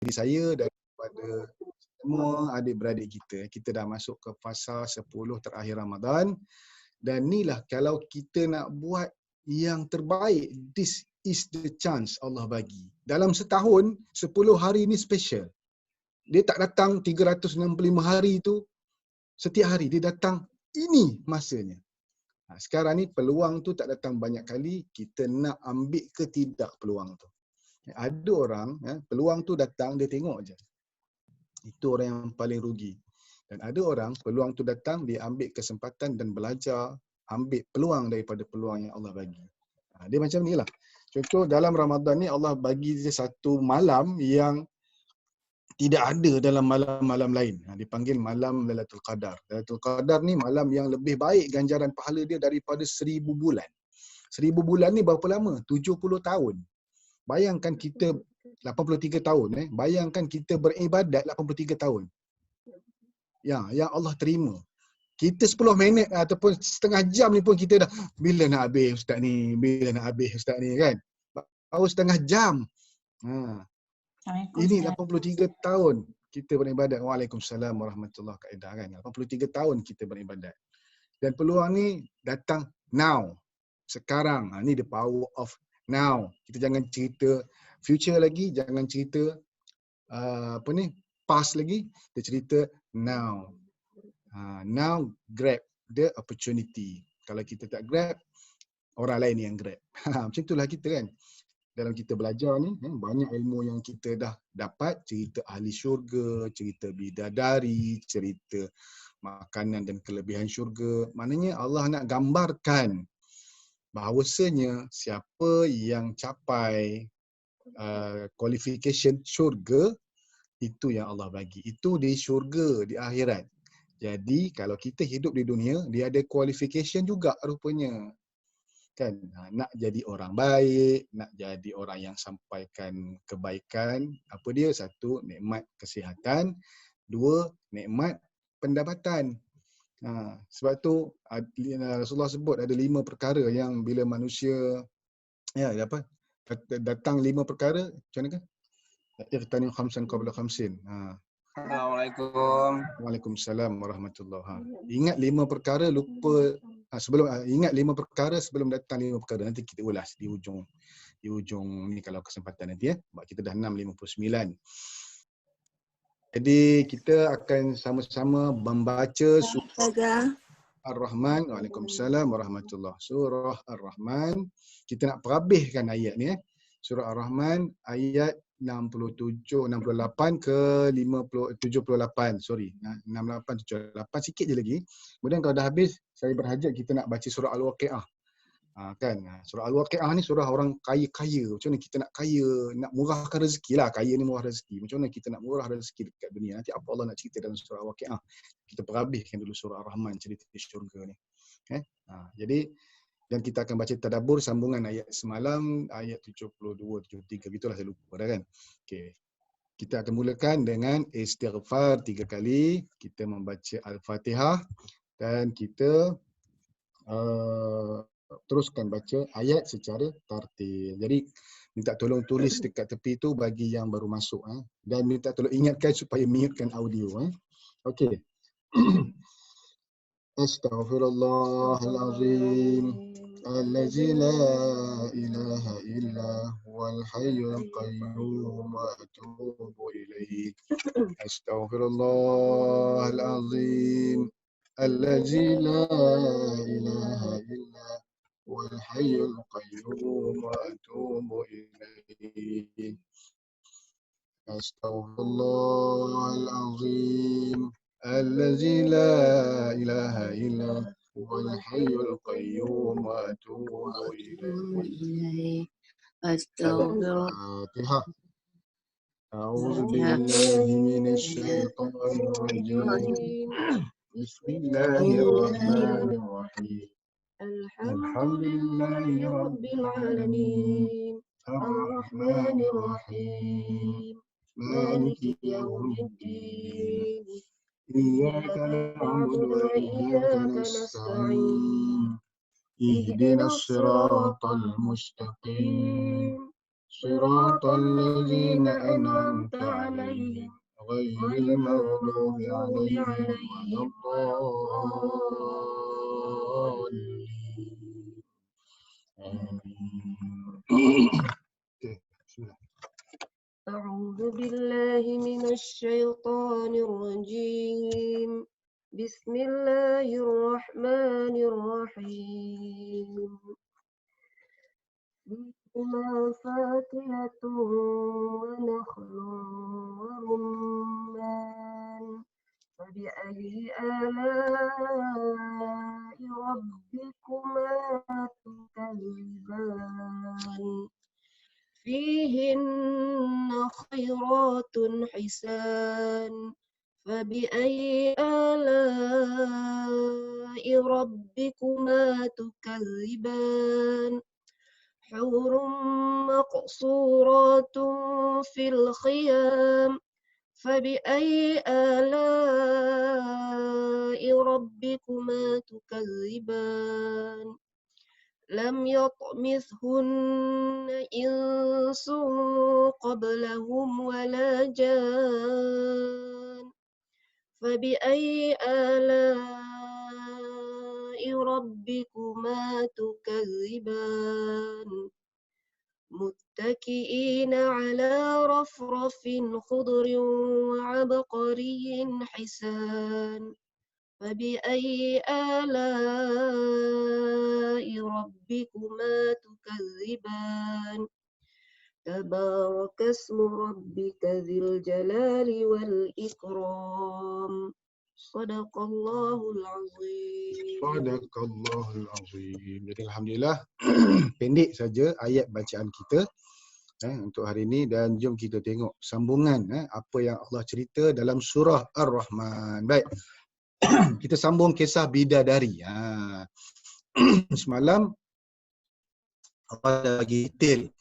diri saya, daripada semua adik-beradik kita. Kita dah masuk ke fasa 10 terakhir Ramadan. Dan inilah kalau kita nak buat yang terbaik, this is the chance Allah bagi. Dalam setahun, 10 hari ni special. Dia tak datang 365 hari tu setiap hari. Dia datang, ini masanya. Sekarang ni peluang tu tak datang banyak kali, kita nak ambil ke tidak peluang tu. Ada orang, peluang tu datang, dia tengok je. Itu orang yang paling rugi. Dan ada orang, peluang tu datang, dia ambil kesempatan dan belajar, ambil peluang daripada peluang yang Allah bagi. Dia macam ni lah. Contoh dalam Ramadan ni Allah bagi dia satu malam yang tidak ada dalam malam-malam lain. Dipanggil malam Lailatul Qadar. Lailatul Qadar ni malam yang lebih baik ganjaran pahala dia daripada 1000 bulan. 1000 bulan ni berapa lama? 70 tahun. Bayangkan kita 83 tahun. Bayangkan kita beribadat 83 tahun. Yang Allah terima. Kita 10 minit ataupun setengah jam ni pun kita dah, bila nak habis ustaz ni, bila nak habis ustaz ni kan. Baru setengah jam. Ini 83 tahun kita beribadat. Waalaikumsalam warahmatullahi wabarakatuh kan. 83 tahun kita beribadat. Dan peluang ni datang now. Sekarang. Ni the power of now. Kita jangan cerita future lagi, jangan cerita past lagi, kita cerita now. Now grab the opportunity. Kalau kita tak grab, orang lain yang grab. Macam itulah kita kan. Dalam kita belajar ni, banyak ilmu yang kita dah dapat, cerita ahli syurga, cerita bidadari, cerita makanan dan kelebihan syurga. Maknanya Allah nak gambarkan bahawasanya siapa yang capai qualification syurga, itu yang Allah bagi. Itu di syurga, di akhirat. Jadi kalau kita hidup di dunia, dia ada qualification juga rupanya. Kan? Nak jadi orang baik, nak jadi orang yang sampaikan kebaikan. Apa dia? Satu, nikmat kesihatan. Dua, nikmat pendapatan. Sebab tu Rasulullah sebut ada 5 perkara yang bila manusia datang 5 perkara, macam mana kan? Iqtani khamsan qabla khamsin. Assalamualaikum. Waalaikumsalam warahmatullahi. Ingat 5 perkara, lupa ingat 5 perkara sebelum datang 5 perkara. Nanti kita ulas di ujung ni kalau kesempatan nanti sebab kita dah 6:59. Jadi kita akan sama-sama membaca surah Ar-Rahman. Waalaikumsalam warahmatullahi. Surah Ar-Rahman. Kita nak perhabiskan ayat ni. Surah Ar-Rahman ayat 68 ke 78. Sorry. 68, 78. Sikit je lagi. Kemudian kalau dah habis, saya berhajat kita nak baca surah Al-Waqi'ah. Kan? Surah Al-Waqi'ah ni surah orang kaya-kaya. Macam mana kita nak kaya, nak murahkan rezeki lah. Kaya ni murah rezeki. Macam mana kita nak murah rezeki dekat dunia. Nanti apa Allah nak cerita dalam surah Al-Waqi'ah. Kita perhabiskan dulu surah Ar-Rahman, cerita syurga ni. Jadi, dan kita akan baca tadabbur sambungan ayat semalam, ayat 72, 73. Begitulah saya lupa dah kan. Okay. Kita akan mulakan dengan istighfar 3 kali. Kita membaca Al-Fatihah dan kita teruskan baca ayat secara tartil. Jadi minta tolong tulis dekat tepi tu bagi yang baru masuk dan minta tolong ingatkan supaya mute-kan audio. Okey. Astaghfirullahalazim allazi la ilaha illa huwal hayyul qayyum wa atubu ilaihi. Astaghfirullahalazim allazi la ilaha illa والحي القيوم وأتوب إليه أستغفر الله العظيم الذي لا إله إلا هو الحي القيوم وأتوب إليه أستغفر الله. أعوذ بالله من الشيطان الرجيم بسم الله الرحمن الرحيم الحمد لله رب العالمين الرحمن الرحيم مالك يوم الدين إياك نعبد وإياك نستعين اهدنا الصراط المستقيم صراط الذين أنعمت عليهم غير المغضوب عليهم ولا الضالين. Okey, bismillah. أعوذ بالله من الشيطان الرجيم. بسم الله الرحمن الرحيم. فيهما فاكهة ونخل ورمان. فبأي آلاء ربكما تكذبان؟ فيهن خيرات حسان. فبأي آلاء ربكما تكذبان؟ حور مقصورات في الخيام. فبأي آلاء ربكما تكذبان؟ لم يطمثهن إنس قبلهم ولا جان. فبأي آلاء ربكما تكذبان؟ متكئين على رفرف خضر وعبقري حسان. فبأي آلاء ربكما تكذبان؟ تبارك اسم ربك ذي الجلال والإكرام. صدق الله العظيم. Sadaqallahul azim. Jadi alhamdulillah pendek saja ayat bacaan kita untuk hari ini, dan jom kita tengok sambungan apa yang Allah cerita dalam surah Ar-Rahman. Baik. Kita sambung kisah bidadari. Semalam Allah dah bagi detail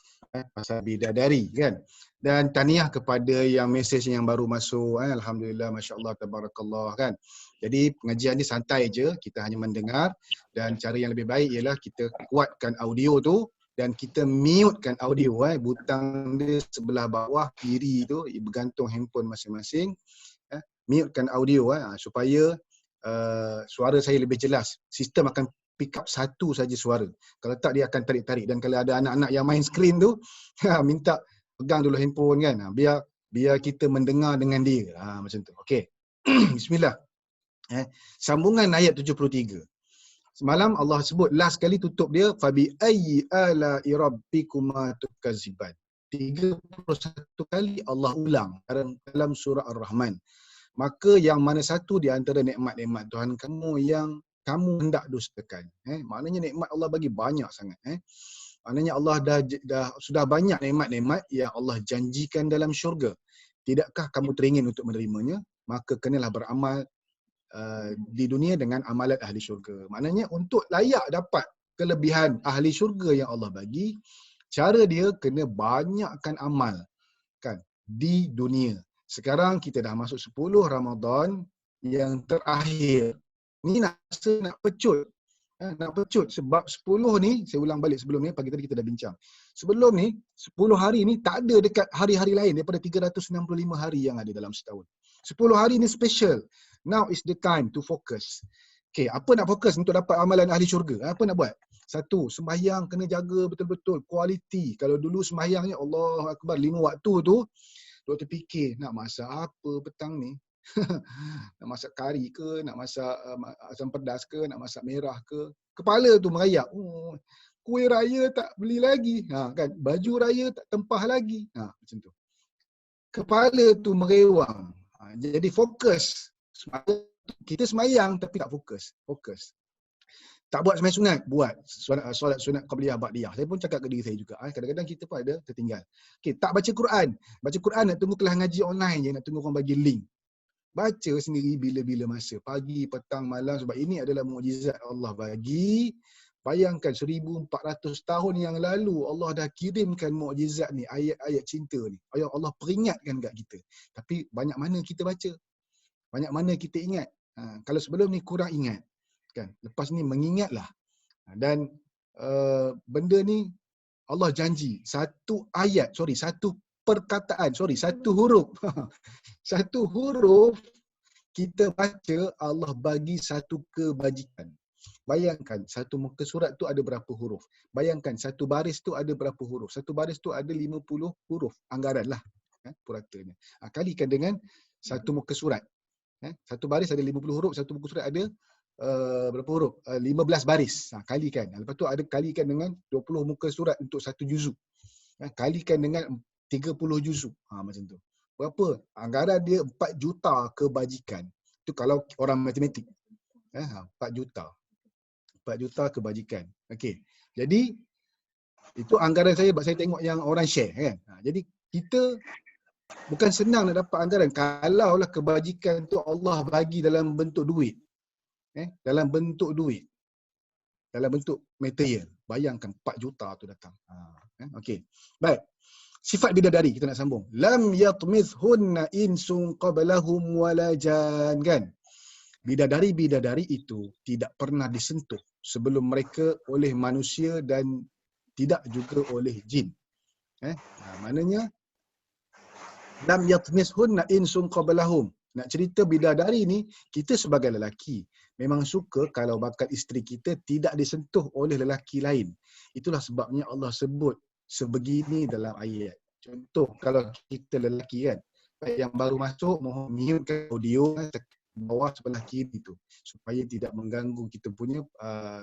pasal bidadari kan. Dan tahniah kepada yang mesej yang baru masuk. Alhamdulillah, masya-Allah, tabarakallah kan. Jadi pengajian ni santai je, kita hanya mendengar, dan cara yang lebih baik ialah kita kuatkan audio tu dan kita mute-kan audio. Butang dia sebelah bawah kiri tu bergantung handphone masing-masing. Mute-kan audio supaya suara saya lebih jelas. Sistem akan pick up satu saja suara. Kalau tak, dia akan tarik-tarik. Dan kalau ada anak-anak yang main skrin tu, minta pegang dulu handphone kan. Biar kita mendengar dengan dia. Macam tu. Okey. Bismillah. Sambungan ayat 73. Semalam Allah sebut last kali tutup dia fabi ayyi ala'i rabbikuma tukazziban. 31 kali Allah ulang dalam surah Ar-Rahman. Maka yang mana satu di antara nikmat-nikmat Tuhan kamu yang kamu hendak dustakan. Maknanya nikmat Allah bagi banyak sangat. Maknanya Allah sudah banyak nikmat-nikmat yang Allah janjikan dalam syurga. Tidakkah kamu teringin untuk menerimanya? Maka kenalah beramal di dunia dengan amalan ahli syurga. Maknanya untuk layak dapat kelebihan ahli syurga yang Allah bagi, cara dia kena banyakkan amal kan di dunia. Sekarang kita dah masuk 10 Ramadan yang terakhir. Ni nak pecut. Nak pecut sebab 10 ni, saya ulang balik sebelum ni, pagi tadi kita dah bincang. Sebelum ni, 10 hari ni tak ada dekat hari-hari lain daripada 365 hari yang ada dalam setahun. 10 hari ni special. Now is the time to focus. Okay, apa nak fokus untuk dapat amalan ahli syurga? Apa nak buat? Satu, sembahyang kena jaga betul-betul, kualiti. Kalau dulu sembahyangnya Allah Akbar 5 waktu tu, doktor fikir nak masak apa petang ni? Nak masak kari ke, nak masak asam pedas ke, nak masak merah ke. Kepala tu merayap. Kuih raya tak beli lagi. Kan, baju raya tak tempah lagi. Macam tu. Kepala tu merewang. Jadi fokus. Kita semayang tapi tak fokus. Tak buat sembahyang sunat, buat solat sunat qabliyah ba'diyah. Saya pun cakap ke diri saya juga. Kadang-kadang kita pun ada tertinggal. Okay, tak baca Quran. Baca Quran nak tunggu kelas ngaji online je, nak tunggu orang bagi link. Baca sendiri bila-bila masa. Pagi, petang, malam. Sebab ini adalah mukjizat Allah bagi. Bayangkan 1400 tahun yang lalu Allah dah kirimkan mukjizat ni, ayat-ayat cinta ni. Ayat Allah peringatkan kat kita. Tapi banyak mana kita baca? Banyak mana kita ingat? Kalau sebelum ni kurang ingat. Kan? Lepas ni mengingatlah. Dan benda ni Allah janji satu ayat, satu perkataan, satu huruf. Satu huruf kita baca, Allah bagi satu kebajikan. Bayangkan satu muka surat tu ada berapa huruf. Bayangkan satu baris tu ada berapa huruf. Satu baris tu ada 50 huruf. Anggaran lah. Puratanya. Kalikan dengan satu muka surat. Satu baris ada 50 huruf. Satu muka surat ada berapa huruf? 15 baris. Kalikan. Lepas tu ada kalikan dengan 20 muka surat untuk satu juzuk. Kalikan dengan 30 juzuk. Macam tu. Berapa? Anggaran dia 4 juta kebajikan. Itu kalau orang matematik. 4 juta. 4 juta kebajikan. Okey. Jadi itu anggaran saya sebab saya tengok yang orang share kan. Jadi kita bukan senang nak dapat anggaran. Kalaulah kebajikan tu Allah bagi dalam bentuk duit. Dalam bentuk duit. Dalam bentuk material. Bayangkan 4 juta tu datang. Okey. Baik. Sifat bidadari kita nak sambung. Lam yatmithunna insun qablahum wala jan, kan? Bidadari-bidadari itu tidak pernah disentuh sebelum mereka oleh manusia dan tidak juga oleh jin. Maknanya lam yatmithunna insun qablahum. Nak cerita bidadari ni, kita sebagai lelaki memang suka kalau bakal isteri kita tidak disentuh oleh lelaki lain. Itulah sebabnya Allah sebut sebegini dalam ayat. Contoh kalau kita lelaki kan, yang baru masuk mohon mute audio bawah sebelah kiri tu supaya tidak mengganggu kita punya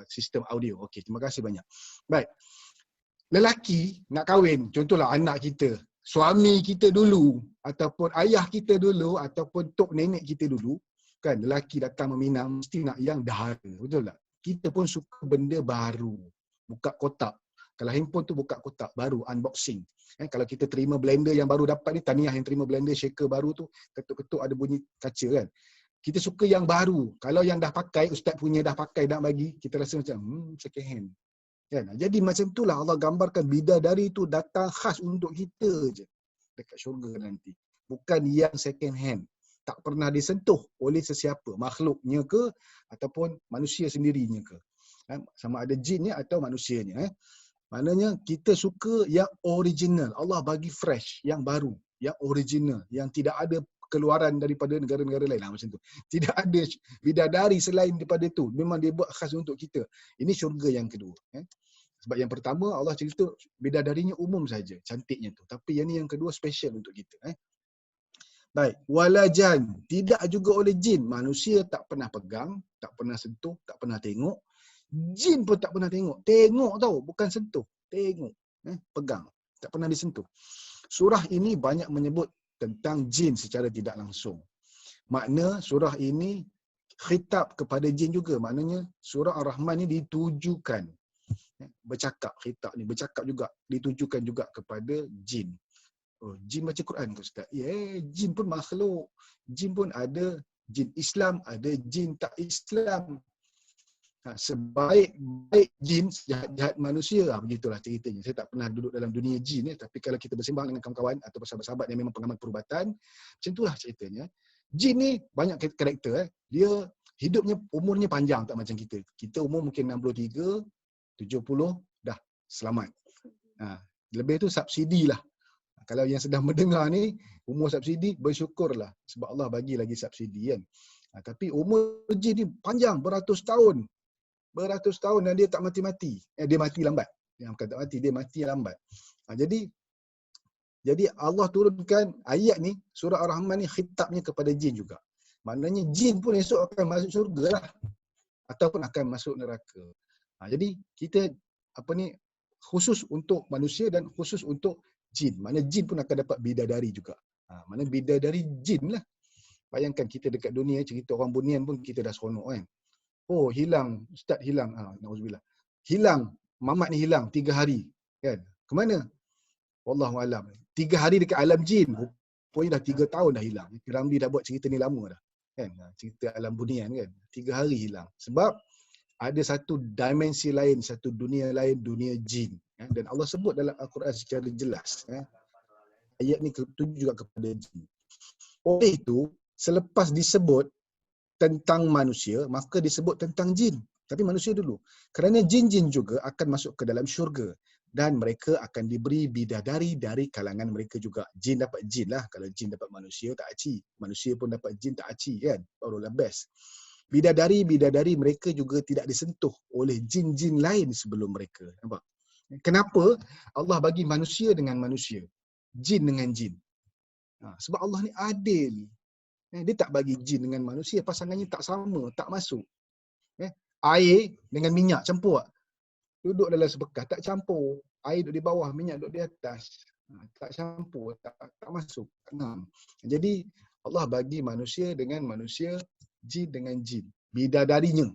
sistem audio. Okey, terima kasih banyak. Baik. Lelaki nak kahwin, contohlah anak kita, suami kita dulu ataupun ayah kita dulu ataupun tok nenek kita dulu, kan, lelaki datang meminang mesti nak yang dahara. Betul tak? Kita pun suka benda baru. Buka kotak. Kalau handphone tu buka kotak baru, unboxing. Kalau kita terima blender yang baru dapat ni, tahniah yang terima blender shaker baru tu, ketuk-ketuk ada bunyi kaca kan. Kita suka yang baru. Kalau yang dah pakai, ustaz punya dah pakai nak bagi, kita rasa macam second hand. Kan? Jadi macam itulah Allah gambarkan bidadari tu datang khas untuk kita je dekat syurga nanti. Bukan yang second hand. Tak pernah disentuh oleh sesiapa, makhluknya ke ataupun manusia sendirinya ke. Sama ada jinnya atau manusianya. Maknanya kita suka yang original. Allah bagi fresh, yang baru, yang original, yang tidak ada keluaran daripada negara-negara lain. Macam tu. Tidak ada bidadari selain daripada tu. Memang dia buat khas untuk kita. Ini syurga yang kedua. Sebab yang pertama Allah cerita bidadarinya umum saja, cantiknya tu. Tapi yang ni yang kedua special untuk kita. Baik, walajan, tidak juga oleh jin. Manusia tak pernah pegang, tak pernah sentuh, tak pernah tengok. Jin pun tak pernah tengok. Tengok tau, bukan sentuh. Tengok, pegang, tak pernah disentuh. Surah ini banyak menyebut tentang jin secara tidak langsung. Makna surah ini khitab kepada jin juga. Maknanya surah Ar-Rahman ni ditujukan, bercakap, khitab ni bercakap juga, ditujukan juga kepada jin. Oh, jin baca Quran ke ustaz? Jin pun makhluk. Jin pun ada jin Islam, ada jin tak Islam. Sebaik-baik jin, jahat-jahat manusia. Begitulah ceritanya. Saya tak pernah duduk dalam dunia jin, tapi kalau kita bersembang dengan kawan-kawan atau sahabat-sahabat yang memang pengamal perubatan, macam itulah ceritanya. Jin ni banyak karakter. Dia hidupnya, umurnya panjang tak macam kita. Kita umur mungkin 63, 70, dah selamat. Lebih tu subsidi lah. Kalau yang sedang mendengar ni, umur subsidi, bersyukurlah. Sebab Allah bagi lagi subsidi kan. Tapi umur jin ni panjang, beratus tahun. Beratus tahun dan dia tak mati-mati. Dia mati lambat. Yang bukan tak mati, dia mati lambat. Jadi Allah turunkan ayat ni, surah Ar-Rahman ni khitabnya kepada jin juga. Maknanya jin pun esok akan masuk syurga lah. Ataupun akan masuk neraka. Jadi kita khusus untuk manusia dan khusus untuk jin. Mana jin pun akan dapat bidadari juga. Mana bidadari jin lah. Bayangkan kita dekat dunia, cerita orang bunian pun kita dah seronok kan. Oh hilang, ustaz hilang. Na'udzubillah. Hilang, mamat ni hilang 3 hari. Kan? Ke mana? Wallahualam. 3 hari dekat alam jin. Rupanya dah 3 tahun dah hilang. Ramli dah buat cerita ni lama dah. Kan? Cerita alam bunian kan. 3 hari hilang. Sebab ada satu dimensi lain, satu dunia lain, dunia jin. Dan Allah sebut dalam Al-Quran secara jelas. Ayat ni tertuju juga kepada jin. Oleh itu, selepas disebut tentang manusia, maka disebut tentang jin. Tapi manusia dulu. Kerana jin-jin juga akan masuk ke dalam syurga. dan mereka akan diberi bidadari dari kalangan mereka juga. Jin dapat jin lah. Kalau jin dapat manusia, tak aci. Manusia pun dapat jin, tak aci kan. Barulah best. Bidadari mereka juga tidak disentuh oleh jin-jin lain sebelum mereka. Nampak? Kenapa Allah bagi manusia dengan manusia? Jin dengan jin. Sebab Allah ni adil. Dia tak bagi jin dengan manusia, pasangannya tak sama, tak masuk. Air dengan minyak campur tak? Duduk dalam sebekas, tak campur. Air duduk di bawah, minyak duduk di atas. Tak campur, tak masuk. Jadi Allah bagi manusia dengan manusia, jin dengan jin. Bidadarinya.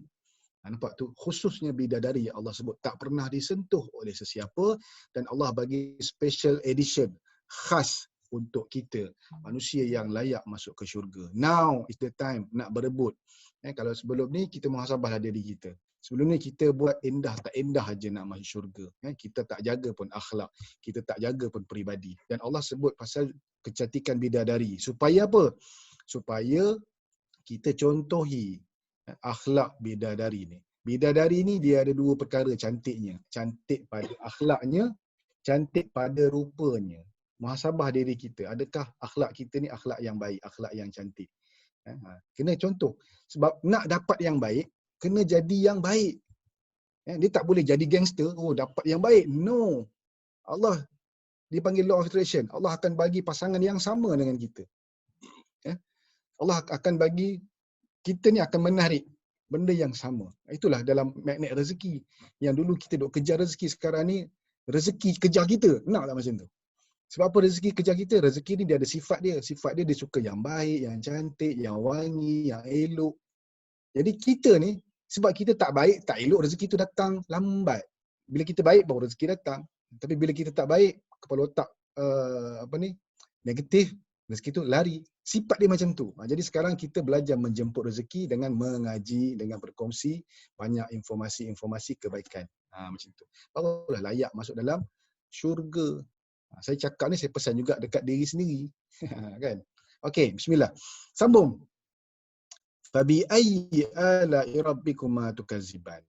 Nampak tu? Khususnya bidadari yang Allah sebut tak pernah disentuh oleh sesiapa, dan Allah bagi special edition khas untuk kita, manusia yang layak masuk ke syurga. Now is the time nak berebut. Kalau sebelum ni kita muhasabahlah diri kita. Sebelum ni kita buat indah tak indah aja nak masuk syurga. Kita tak jaga pun akhlak, kita tak jaga pun peribadi. Dan Allah sebut pasal kecantikan bidadari. Supaya apa? Supaya kita contohi akhlak bidadari ni. Bidadari ni dia ada dua perkara cantiknya. Cantik pada akhlaknya, cantik pada rupanya. Muhasabah diri kita. Adakah akhlak kita ni akhlak yang baik, akhlak yang cantik? Kena contoh. Sebab nak dapat yang baik, kena jadi yang baik. Dia tak boleh jadi gangster, dapat yang baik. No. Allah dipanggil law of attraction. Allah akan bagi pasangan yang sama dengan kita. Allah akan bagi, kita ni akan menarik benda yang sama. Itulah dalam magnet rezeki. Yang dulu kita duk kejar rezeki, sekarang ni rezeki kejar kita. Nak tak macam tu? Sebab apa rezeki kejar kita? Rezeki ni dia ada sifat dia. Sifat dia suka yang baik, yang cantik, yang wangi, yang elok. Jadi kita ni, sebab kita tak baik, tak elok, rezeki tu datang lambat. Bila kita baik, baru rezeki datang. Tapi bila kita tak baik, kepala otak negatif, rezeki tu lari. Sifat dia macam tu. Jadi sekarang kita belajar menjemput rezeki dengan mengaji, dengan berkongsi banyak informasi-informasi kebaikan. Macam tu. Barulah layak masuk dalam syurga. Saya cakap ni, saya pesan juga dekat diri sendiri. Kan? Okey, bismillah. Sambung. Fabi ayyi ala'i rabbikuma tukaziban.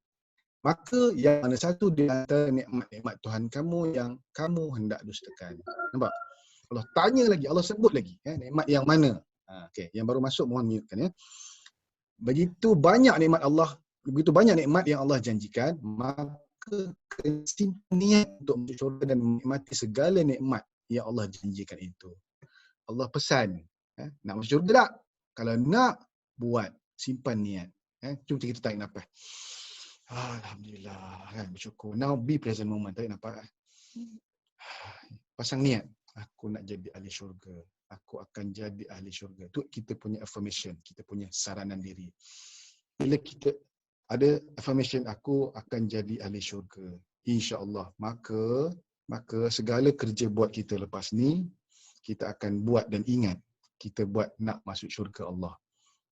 Maka yang mana satu di antara nikmat-nikmat Tuhan kamu yang kamu hendak dustakan. Nampak? Allah tanya lagi, Allah sebut lagi, nikmat yang mana? Okey, yang baru masuk mohon mute-kan ya. Begitu banyak nikmat Allah, begitu banyak nikmat yang Allah janjikan, maka simpan niat untuk masuk syurga dan menikmati segala nikmat yang Allah janjikan itu. Allah pesan, nak masuk syurga tak? Kalau nak, buat, simpan niat. Jom kita tarik nafas. Alhamdulillah, kan, bersyukur. Now be present moment, tarik nafas. Pasang niat. Aku nak jadi ahli syurga. Aku akan jadi ahli syurga. Itu kita punya affirmation, kita punya saranan diri. Bila kita ada affirmation, aku akan jadi ahli syurga, insya-Allah, maka segala kerja buat kita lepas ni, kita akan buat dan ingat kita buat nak masuk syurga Allah.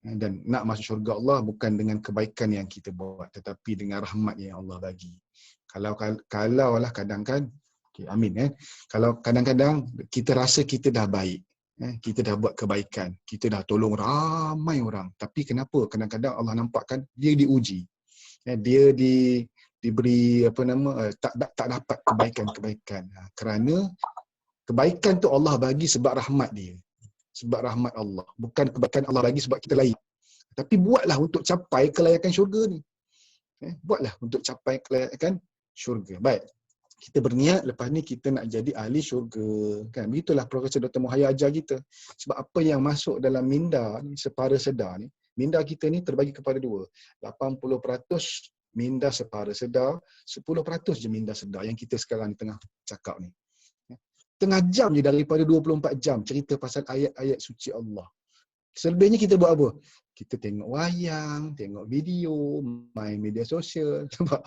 Dan nak masuk syurga Allah bukan dengan kebaikan yang kita buat, tetapi dengan rahmat yang Allah bagi. Kalau lah kadang kan, okay, amin kalau kadang-kadang kita rasa kita dah baik, kita dah buat kebaikan, kita dah tolong ramai orang, tapi kenapa kadang-kadang Allah nampakkan dia diuji, dia diberi tak dapat kebaikan-kebaikan, kerana kebaikan tu Allah bagi sebab rahmat dia, sebab rahmat Allah, bukan kebaikan Allah bagi sebab kita layak. Tapi buatlah untuk capai kelayakan syurga ni, buatlah untuk capai kelayakan syurga. Baik, kita berniat lepas ni kita nak jadi ahli syurga, kan? Begitulah Profesor Dr. Muhayya ajar kita. Sebab apa yang masuk dalam minda ni, separa sedar ni, minda kita ni terbagi kepada dua. 80% minda separa sedar, 10% je minda sedar yang kita sekarang ni tengah cakap ni. Tengah jam je daripada 24 jam cerita pasal ayat-ayat suci Allah. Selebihnya kita buat apa? Kita tengok wayang, tengok video, main media sosial. Nampak?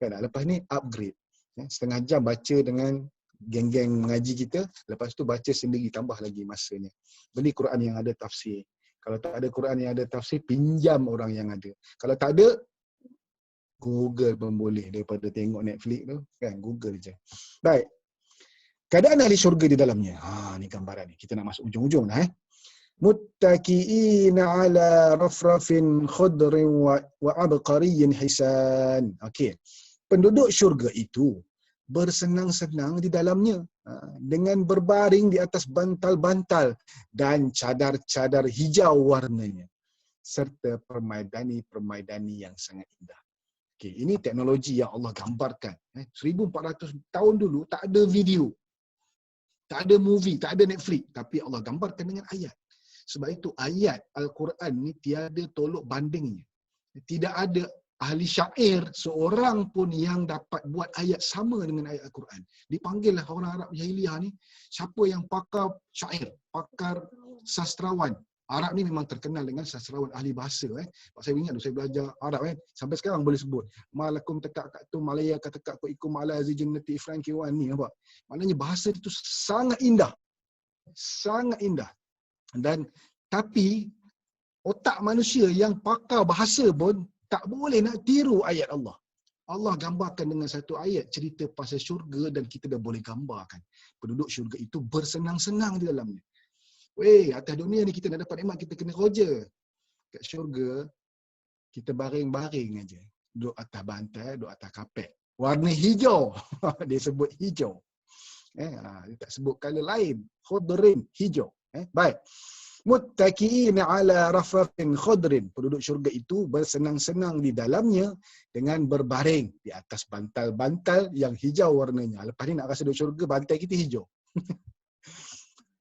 Kan? Lepas ni upgrade. Setengah jam baca dengan geng-geng mengaji kita, lepas tu baca sendiri, tambah lagi masanya. Beli Quran yang ada tafsir. Kalau tak ada Quran yang ada tafsir, pinjam orang yang ada. Kalau tak ada, Google pun boleh, daripada tengok Netflix tu, kan? Google je. Baik. Keadaan ahli syurga di dalamnya. Ni gambaran ni. Kita nak masuk ujung-ujung dah. Muttaqi'ina ala rafrafin khudrin wa abqariyyin hisan. Okey. Penduduk syurga itu bersenang-senang di dalamnya, dengan berbaring di atas bantal-bantal dan cadar-cadar hijau warnanya, serta permaidani-permaidani yang sangat indah. Okay, ini teknologi yang Allah gambarkan. 1400 tahun dulu tak ada video, tak ada movie, tak ada Netflix, tapi Allah gambarkan dengan ayat. Sebab itu ayat Al-Quran ni tiada tolok bandingnya. Tidak ada ahli syair seorang pun yang dapat buat ayat sama dengan ayat Al-Quran. Dipanggillah orang Arab jahiliah ni, siapa yang pakar syair, pakar sastrawan. Arab ni memang terkenal dengan sastrawan ahli bahasa. Saya ingat saya belajar Arab sampai sekarang boleh sebut. Malakum tekak tu Malaya katekak ku ikum ala zijinnati ifran kiwan ni, nampak? Maknanya bahasa itu sangat indah. Sangat indah. Dan tapi otak manusia yang pakar bahasa pun tak boleh nak tiru ayat Allah. Allah gambarkan dengan satu ayat cerita pasal syurga dan kita dah boleh gambarkan. Penduduk syurga itu bersenang-senang di dalamnya. Weh, atas dunia ni kita nak dapat nikmat, kita kena kerja. Kat syurga, kita baring-baring aja. Duduk atas bantal, duduk atas kapet. Warna hijau. Dia sebut hijau. Dia tak sebut color lain. Khudrin, hijau. Baik. Muttaqiina ala rafrafin khudrin. Penduduk syurga itu bersenang-senang di dalamnya dengan berbaring di atas bantal-bantal yang hijau warnanya. Lepas ni nak rasa duduk syurga, bantal kita hijau.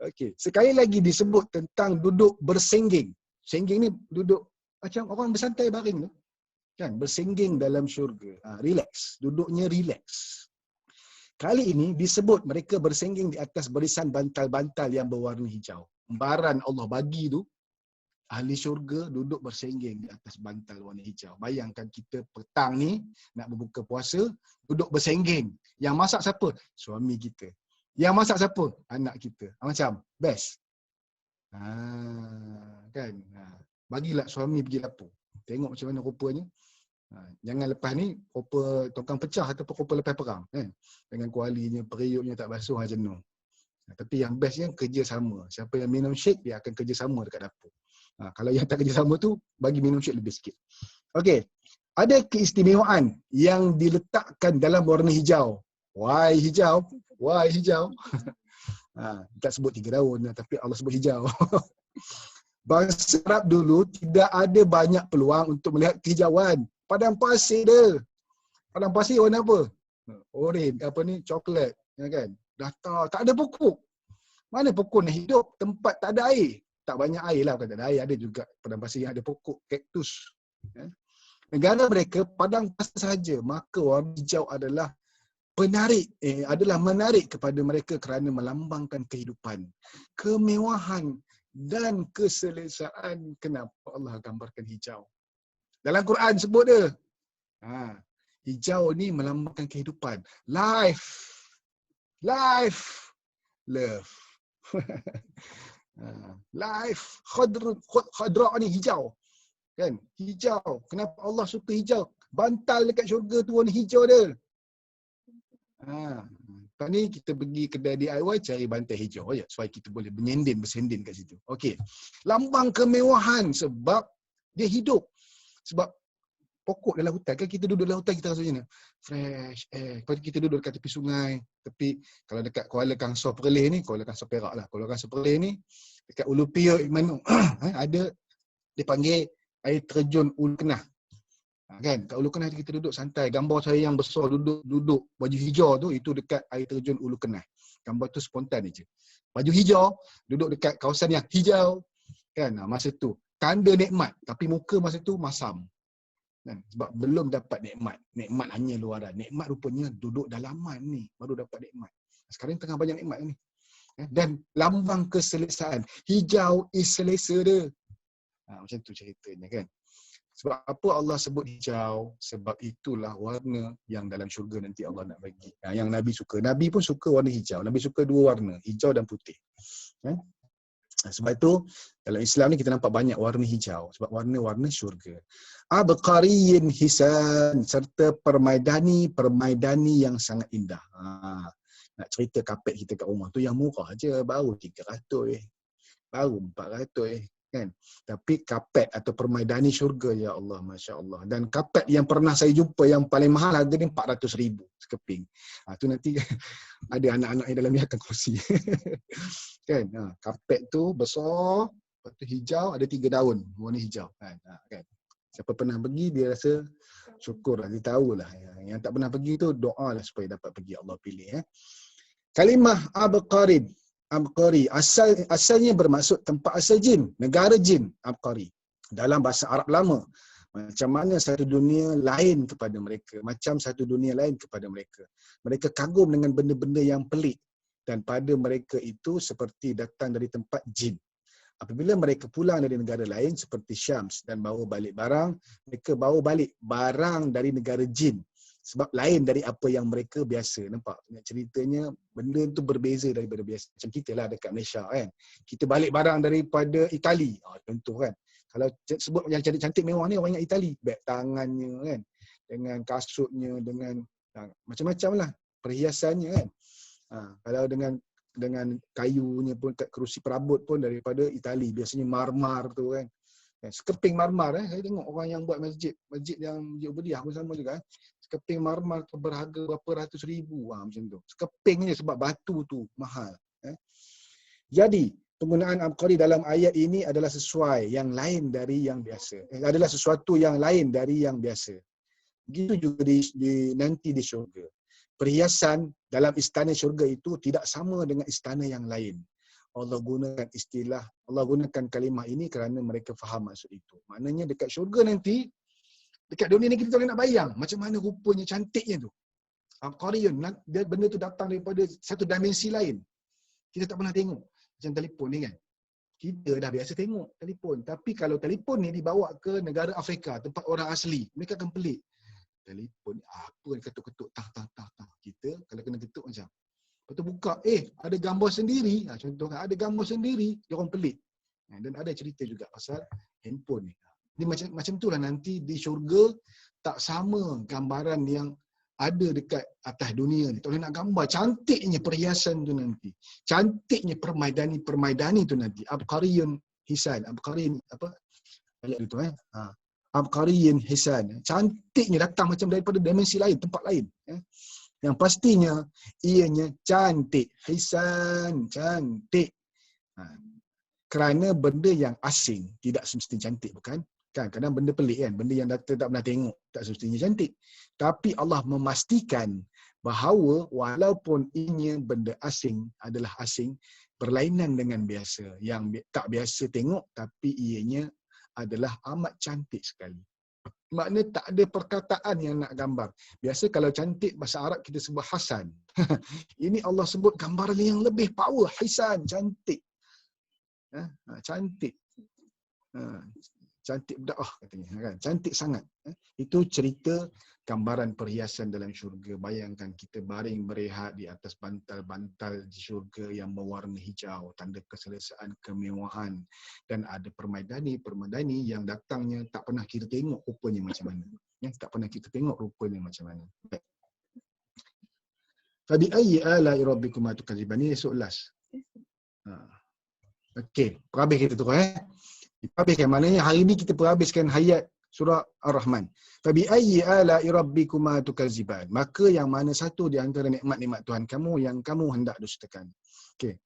Okey, sekali lagi disebut tentang duduk bersengging. Sengging ni duduk macam orang bersantai baring tu. Kan, bersengging dalam syurga. Relax, duduknya relax. Kali ini disebut mereka bersengging di atas barisan bantal-bantal yang berwarna hijau. Baran Allah bagi tu, ahli syurga duduk bersengging di atas bantal warna hijau. Bayangkan kita petang ni nak berbuka puasa, duduk bersengging. Yang masak siapa? Suami kita. Yang masak siapa? Anak kita. Macam best. Kan? Bagilah suami pergi dapur. Tengok macam mana rupanya. Jangan lepas ni rupa tongkang pecah ataupun rupa lepas perang. Kan? Dengan kualinya, periuknya tak basuh, jenuh. Tapi yang bestnya kerja sama. Siapa yang minum shake, dia akan kerja sama dekat dapur. Kalau yang tak kerja sama tu, bagi minum shake lebih sikit. Okey. Ada keistimewaan yang diletakkan dalam warna hijau. Why hijau? Why hijau? Tak sebut 3 daun, tapi Allah sebut hijau. Bangsa Arab dulu tidak ada banyak peluang untuk melihat kehijauan. Padang pasir dia. Padang pasir warna apa? Oren, coklat, kan? Datar, tak ada pokok. Mana pokok nak hidup? Tempat tak ada air. Tak banyak air lah, bukan tak ada air. Ada juga padang pasir yang ada pokok, kaktus. Negara mereka padang pasir sahaja. Maka warna hijau adalah menarik kepada mereka kerana melambangkan kehidupan, kemewahan dan keselesaan. Kenapa Allah gambarkan hijau? Dalam Quran sebut dia. Hijau ni melambangkan kehidupan. Life. Love. Life. Khadra ni hijau. Kan? Hijau. Kenapa Allah suka hijau? Bantal dekat syurga tu warna hijau dia. Lepas ni kita pergi kedai DIY cari bantal hijau je supaya kita boleh bersendin kat situ. Okey. Lambang kemewahan sebab dia hidup. Sebab pokok dalam hutan, kan kita duduk dalam hutan kita rasa macam mana? Fresh air. Lepas kita duduk dekat tepi sungai. Tapi kalau dekat Kuala Kangsor Perlis ni, Kuala Kangsor Perak lah. Kuala Kangsor Perlis ni, dekat Ulu Pia mana ada dia panggil air terjun Ulu Kenah. Kan, kat Ulu Kenah kita duduk santai, gambar saya yang besar duduk baju hijau tu, itu dekat air terjun Ulu Kenah. Gambar tu spontan je. Baju hijau, duduk dekat kawasan yang hijau. Kan, masa tu tanda nikmat, tapi muka masa tu masam. Kan, sebab belum dapat nikmat. Nikmat hanya luaran. Nikmat rupanya duduk dalaman ni baru dapat nikmat. Sekarang tengah banyak nikmat ni. Dan lambang keselesaan. Hijau is selesa dia. Macam tu ceritanya, kan. Sebab apa Allah sebut hijau? Sebab itulah warna yang dalam syurga nanti Allah nak bagi. Yang Nabi suka. Nabi pun suka warna hijau. Nabi suka 2 warna, hijau dan putih. Sebab itu dalam Islam ni kita nampak banyak warna hijau. Sebab warna-warna syurga. Abqariyin hisan, serta permaidani yang sangat indah. Nak cerita kapet kita kat rumah tu yang murah je, baru 300, baru 400. kan. Tapi kapet atau permaidani syurga, ya Allah, Masya Allah. Dan kapet yang pernah saya jumpa yang paling mahal harga ni 400,000 sekeping. Tu nanti ada anak-anak yang dalam ni akan kongsi. Kan, kapet tu besar, lepas tu hijau, ada 3 daun warna hijau, kan. Kan. Siapa pernah pergi dia rasa syukur lah, dia tahulah. Yang tak pernah pergi tu doa lah supaya dapat pergi, Allah pilih. Kalimah Abqari asalnya bermaksud tempat asal jin, negara jin. Abqari dalam bahasa Arab lama, macam mana satu dunia lain kepada mereka, macam satu dunia lain kepada mereka. Mereka kagum dengan benda-benda yang pelik, dan pada mereka itu seperti datang dari tempat jin. Apabila mereka pulang dari negara lain seperti Syams dan bawa balik barang, mereka bawa balik barang dari negara jin. Sebab lain dari apa yang mereka biasa. Nampak? Ceritanya benda tu berbeza daripada biasa. Macam kita lah dekat Malaysia, kan. Kita balik barang daripada Itali. Contoh, kan. Kalau sebut yang cantik-cantik mewah ni, orang ingat Itali. Beg tangannya, kan. Dengan kasutnya, dengan macam-macam lah perhiasannya, kan. Kalau dengan kayunya pun, kat kerusi perabot pun daripada Itali. Biasanya marmar tu, kan. Sekeping marmar, saya tengok orang yang buat masjid yang Ubudiyah pun sama juga. Sekeping marmar tu berharga berapa ratus ribu, macam tu. Sekeping je sebab batu tu mahal. Jadi, penggunaan Abqari dalam ayat ini adalah sesuai yang lain dari yang biasa. Adalah sesuatu yang lain dari yang biasa. Begitu juga nanti di syurga. Perhiasan dalam istana syurga itu tidak sama dengan istana yang lain. Allah gunakan kalimah ini kerana mereka faham maksud itu. Maknanya dekat syurga nanti, dekat dunia ni kita tak boleh nak bayang macam mana rupanya cantiknya tu. Abqariyun, benda tu datang daripada satu dimensi lain. Kita tak pernah tengok. Macam telefon ni, kan. Kita dah biasa tengok telefon. Tapi kalau telefon ni dibawa ke negara Afrika, tempat orang asli, mereka akan pelik. Telefon ni apa yang ketuk-ketuk, tah. Kita kalau kena ketuk macam. Lepas tu buka, ada gambar sendiri. Contoh, ada gambar sendiri, dia orang pelik. Dan ada cerita juga pasal handphone ni. Ni macam itulah nanti di syurga, tak sama gambaran yang ada dekat atas dunia ni. Tak boleh nak gambar cantiknya perhiasan tu nanti. Cantiknya permaidani tu nanti. Abqariyun hisan. Abqariyun apa? Ayat itu Abqariyun hisan. Cantiknya datang macam daripada dimensi lain, tempat lain. Yang pastinya ianya cantik. Hisan, cantik. Kerana benda yang asing tidak semestinya cantik, bukan? Kan kadang benda pelik, kan, benda yang tak pernah tengok tak semestinya cantik. Tapi Allah memastikan bahawa walaupun ianya benda asing adalah asing, berlainan dengan biasa, yang tak biasa tengok, tapi ianya adalah amat cantik sekali. Maknanya tak ada perkataan yang nak gambar. Biasa kalau cantik bahasa Arab kita sebut hasan. Ini Allah sebut gambaran yang lebih power, hisan, cantik. Cantik. Cantik berdakwah katanya, kan? Cantik sangat. Itu cerita gambaran perhiasan dalam syurga. Bayangkan kita baring berehat di atas bantal-bantal di syurga yang berwarna hijau, tanda keselesaan, kemewahan, dan ada permaidani yang datangnya tak pernah kita tengok rupanya macam mana. Tak pernah kita tengok rupanya macam mana. Baik. Fabi ayyi ala'i rabbikuma tukadziban. Ini soalan last. Okey, perhabis kita tu, Habiskan, maknanya hari ni kita perhabiskan ayat surah Ar-Rahman. Fabi ayyi ala'i rabbikuma tukadziban. Maka yang mana satu di antara nikmat-nikmat Tuhan kamu yang kamu hendak dustakan. Okey.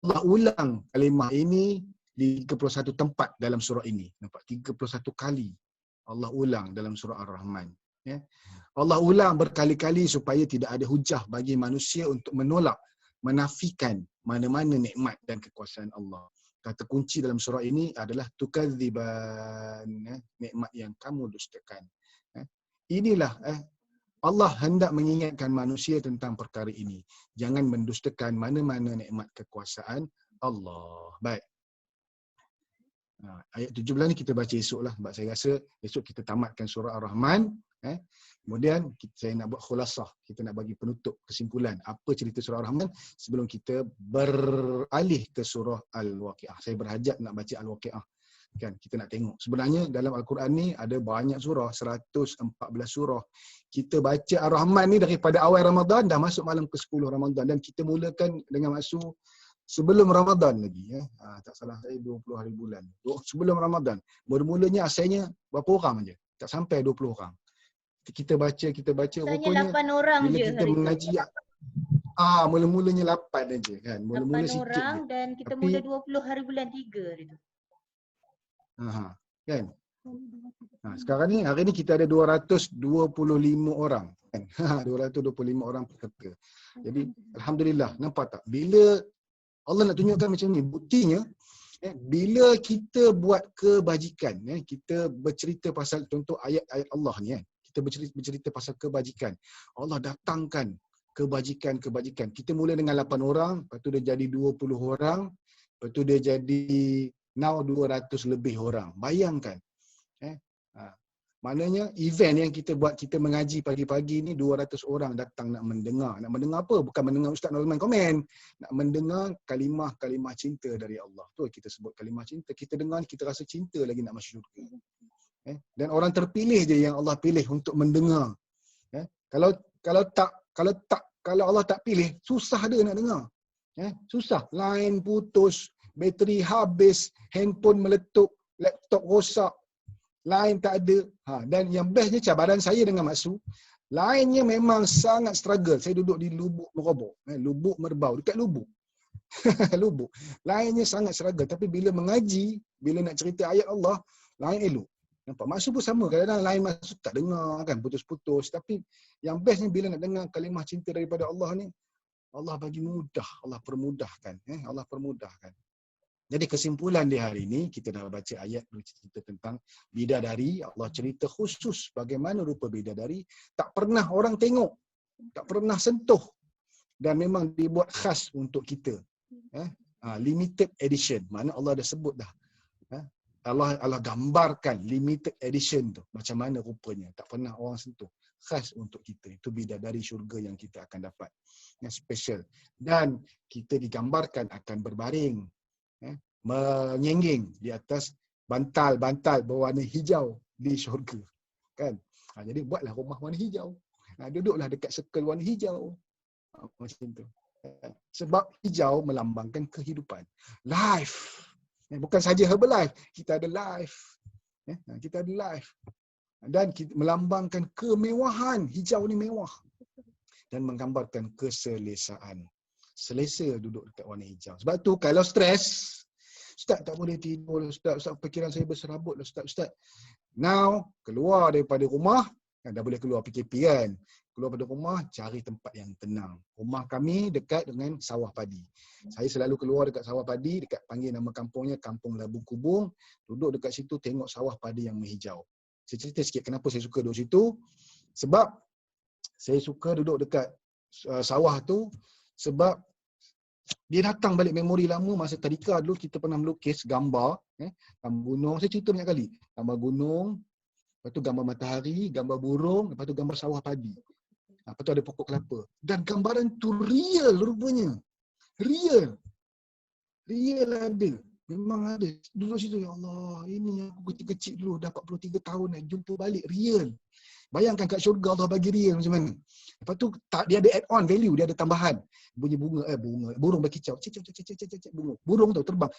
Allah ulang kalimah ini di 31 tempat dalam surah ini. Nampak 31 kali Allah ulang dalam surah Ar-Rahman. Allah ulang berkali-kali supaya tidak ada hujah bagi manusia untuk menolak, menafikan mana-mana nikmat dan kekuasaan Allah. Kata kunci dalam surah ini adalah tukadziban, nikmat yang kamu dustakan. Inilah Allah hendak mengingatkan manusia tentang perkara ini. Jangan mendustakan mana-mana nikmat kekuasaan Allah. Baik. Ayat 17 ni kita baca esoklah, sebab saya rasa esok kita tamatkan surah Ar-Rahman. Kemudian saya nak buat khulasah, kita nak bagi penutup kesimpulan apa cerita surah Ar-Rahman sebelum kita beralih ke surah Al-Waqi'ah. Saya berhajat nak baca Al-Waqi'ah. Kan kita nak tengok. Sebenarnya dalam Al-Quran ni ada banyak surah, 114 surah. Kita baca Ar-Rahman ni daripada awal Ramadan dah masuk malam ke-10 Ramadan, dan kita mulakan dengan maksud sebelum Ramadan lagi. Tak salah saya 20 hari bulan. Sebelum Ramadan. Mula-mulanya asalnya berapa orang aja? Tak sampai 20 orang. Kita baca, Asalnya rupanya 8 orang bila je kita hari tu. mengaji, mula-mulanya 8 aja kan. Mula-mula 8 sikit orang je. dan kita Tapi, mula 20 hari bulan 3 hari tu. kan? Sekarang ni, hari ni kita ada 225 orang. Kan? 225 orang peserta. Jadi, Alhamdulillah, nampak tak? Bila Allah nak tunjukkan macam ni, buktinya, bila kita buat kebajikan, kita bercerita pasal contoh ayat-ayat Allah ni, kita bercerita pasal kebajikan. Allah datangkan kebajikan. Kita mula dengan 8 orang, lepas tu dia jadi 20 orang, lepas tu dia jadi now 200 lebih orang. Bayangkan. Maknanya event yang kita buat, kita mengaji pagi-pagi ni 200 orang datang nak mendengar. Nak mendengar apa? Bukan mendengar Ustaz Norman komen. Nak mendengar kalimah-kalimah cinta dari Allah. Tu kita sebut kalimah cinta. Kita dengar, kita rasa cinta lagi nak masuk syurga. Dan orang terpilih je yang Allah pilih untuk mendengar. Kalau Allah tak pilih, susah dia nak dengar. Susah. Line putus, bateri habis, handphone meletup, laptop rosak, line tak ada. Dan yang bestnya cabaran saya dengan Maksu, line-nya memang sangat struggle. Saya duduk di Lubuk Merobok, Lubuk Merbau, dekat Lubuk. Lubuk. Line-nya sangat struggle. Tapi bila mengaji, bila nak cerita ayat Allah, line elok. Nampak? Maksu pun sama. Kadang-kadang line Maksu tak dengar kan, putus-putus. Tapi yang bestnya bila nak dengar kalimah cinta daripada Allah ni, Allah bagi mudah. Allah permudahkan. Allah permudahkan. Jadi kesimpulan di hari ini, kita dah baca ayat bercerita tentang bidadari. Allah cerita khusus bagaimana rupa bidadari. Tak pernah orang tengok. Tak pernah sentuh. Dan memang dibuat khas untuk kita. Limited edition. Mana Allah dah sebut dah. Allah gambarkan limited edition tu. Macam mana rupanya. Tak pernah orang sentuh. Khas untuk kita. Itu bidadari syurga yang kita akan dapat. Yang special. Dan kita digambarkan akan berbaring. Menyengging di atas bantal-bantal berwarna hijau di syurga. Kan? Jadi buatlah rumah warna hijau. Duduklah dekat circle warna hijau. Macam tu. Sebab hijau melambangkan kehidupan. Life. Bukan saja Herbalife. Kita ada life. Kita ada life. Dan kita melambangkan kemewahan. Hijau ni mewah. Dan menggambarkan keselesaan. Selesa duduk dekat warna hijau. Sebab tu kalau stres, Ustaz tak boleh tidur, Ustaz fikiran saya berserabut lah, Ustaz. Now, keluar daripada rumah, dah boleh keluar PKP kan. Keluar daripada rumah, cari tempat yang tenang. Rumah kami dekat dengan sawah padi. Saya selalu keluar dekat sawah padi, dekat panggil nama kampungnya Kampung Labung Kubung. Duduk dekat situ, tengok sawah padi yang menghijau. Saya cerita sikit kenapa saya suka duduk situ. Sebab saya suka duduk dekat sawah tu, sebab dia datang balik memori lama masa tadika dulu kita pernah melukis gambar, gambar gunung. Saya cerita banyak kali. Gambar gunung, lepas tu gambar matahari, gambar burung, lepas tu gambar sawah padi. Lepas tu ada pokok kelapa. Dan gambaran tu real rupanya. Real ada. Memang ada. Duduk situ, ya Allah, ini aku kecil-kecil dulu, dah 43 tahun dah, jumpa balik real. Bayangkan kat syurga Allah bagi real macam mana. Lepas tu dia ada add on value, dia ada tambahan. Bunyi burung berkicau. Bunga. Burung tu terbang.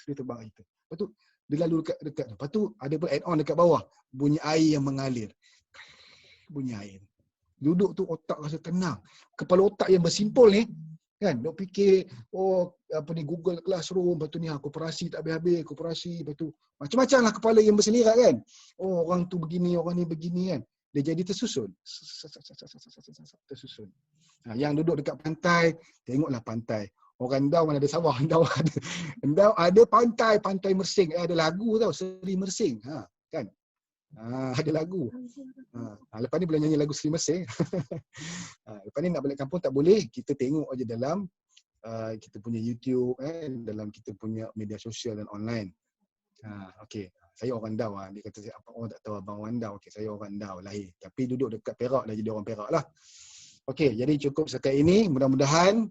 Dia terbang gitu. Lepas tu dia lalu dekat. Lepas tu ada pun add on dekat bawah. Bunyi air yang mengalir. Bunyi air. Duduk tu otak rasa tenang. Kepala otak yang bersimpul ni kan, dok fikir Google Classroom, lepas tu ni koperasi tak habis-habis, koperasi, lepas tu macam-macam lah kepala yang berselirat kan. Orang tu begini, orang ni begini kan. Dia jadi tersusun. Tersusun. Yang duduk dekat pantai, tengoklah pantai. Orang Endau mana ada sawah, Endau ada pantai Mersing. Ada lagu tau, Seri Mersing. Kan? Ada lagu. Lepas ni boleh nyanyi lagu Seri Mersing. Lepas ni nak balik kampung tak boleh. Kita tengok aja dalam kita punya YouTube, dalam kita punya media sosial dan online. Okey. Saya orang Endau. Dia kata, apa orang tak tahu abang orang Endau. Okey, saya orang Endau lahir. Tapi duduk dekat Perak dah jadi orang Perak lah. Okey, jadi cukup setakat ini. Mudah-mudahan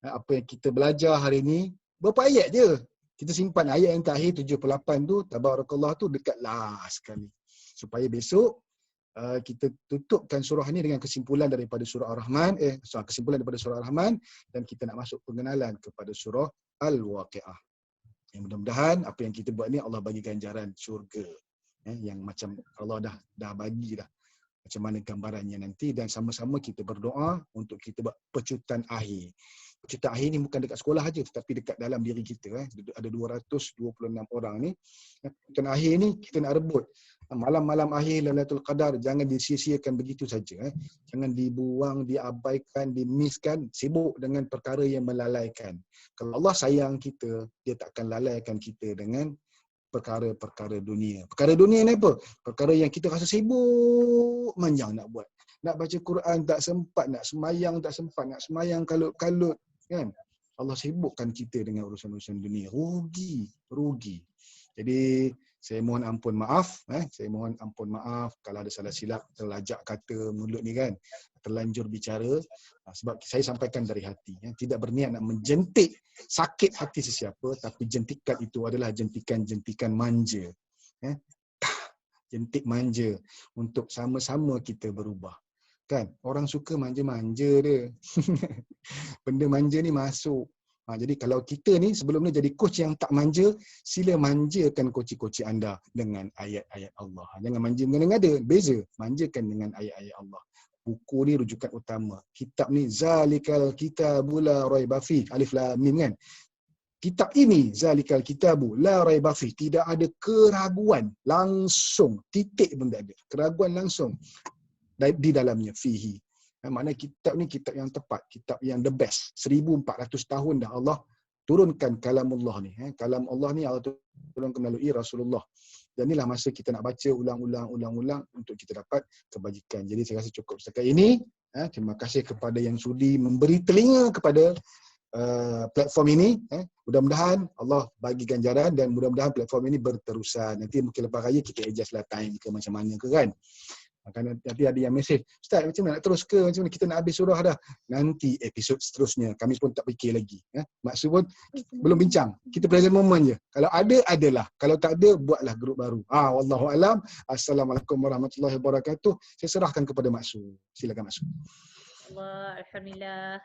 apa yang kita belajar hari ini, berapa ayat je. Kita simpan ayat yang terakhir 78 tu, Tabarakallah tu dekat last sekali. Supaya besok kita tutupkan surah ini dengan kesimpulan daripada surah Ar-Rahman, kesimpulan daripada surah Ar-Rahman, dan kita nak masuk pengenalan kepada surah al-waqi'ah. Mudah-mudahan apa yang kita buat ni Allah bagi ganjaran syurga. Yang macam Allah dah bagi dah macam mana gambarannya nanti, dan sama-sama kita berdoa untuk kita buat pecutan akhir. Pecutan akhir ni bukan dekat sekolah aja, tetapi dekat dalam diri kita. Ada 226 orang ni. Pecutan akhir ni kita nak rebut. Malam-malam akhir Lailatul Qadar jangan disia-siakan begitu saja. Jangan dibuang, diabaikan, dimiskan, sibuk dengan perkara yang melalaikan. Kalau Allah sayang kita, dia tak akan lalaikan kita dengan perkara-perkara dunia. Perkara dunia ni apa? Perkara yang kita rasa sibuk manjang nak buat. Nak baca Quran tak sempat, nak semayang tak sempat, nak semayang kalut-kalut, kan? Allah sibukkan kita dengan urusan-urusan dunia. Rugi. Jadi saya mohon ampun maaf, saya mohon ampun maaf kalau ada salah silap, terlajak kata mulut ni kan, terlanjur bicara, sebab saya sampaikan dari hati. Tidak berniat nak menjentik sakit hati sesiapa, tapi jentikan itu adalah jentikan-jentikan manja. Jentik manja untuk sama-sama kita berubah. Kan? Orang suka manja-manja dia. Benda manja ni masuk. Jadi kalau kita ni sebelum ni jadi coach yang tak manja, sila manjakan coach-coach anda dengan ayat-ayat Allah. Jangan manja mengada-ngada, beza. Manjakan dengan ayat-ayat Allah. Buku ni rujukan utama. Kitab ni Zalikal Kitabu la raiba fi. Alif lam mim kan. Kitab ini Zalikal Kitabu la raiba fi. Tidak ada keraguan langsung. Titik pun tak ada. Keraguan langsung di dalamnya. Fihi. Maknanya kitab ni kitab yang tepat, kitab yang the best. 1400 tahun dah Allah turunkan kalamullah ni. Kalam Allah ni Allah turunkan melalui Rasulullah. Dan inilah masa kita nak baca ulang-ulang untuk kita dapat kebajikan. Jadi saya rasa cukup setakat ini. Terima kasih kepada yang sudi memberi telinga kepada platform ini. Mudah-mudahan Allah bagi ganjaran dan mudah-mudahan platform ini berterusan. Nanti mungkin lepas raya kita adjust lah time ke macam mana ke kan. Kerana nanti ada yang mesej, Ustaz macam mana nak terus ke, macam mana kita nak habis surah dah. Nanti episod seterusnya, kami pun tak fikir lagi. Maksud pun belum bincang, kita present moment je. Kalau ada, adalah. Kalau tak ada, buatlah grup baru. Wallahualam. Assalamualaikum warahmatullahi wabarakatuh. Saya serahkan kepada Maksud. Silakan Maksud. Allah, Alhamdulillah.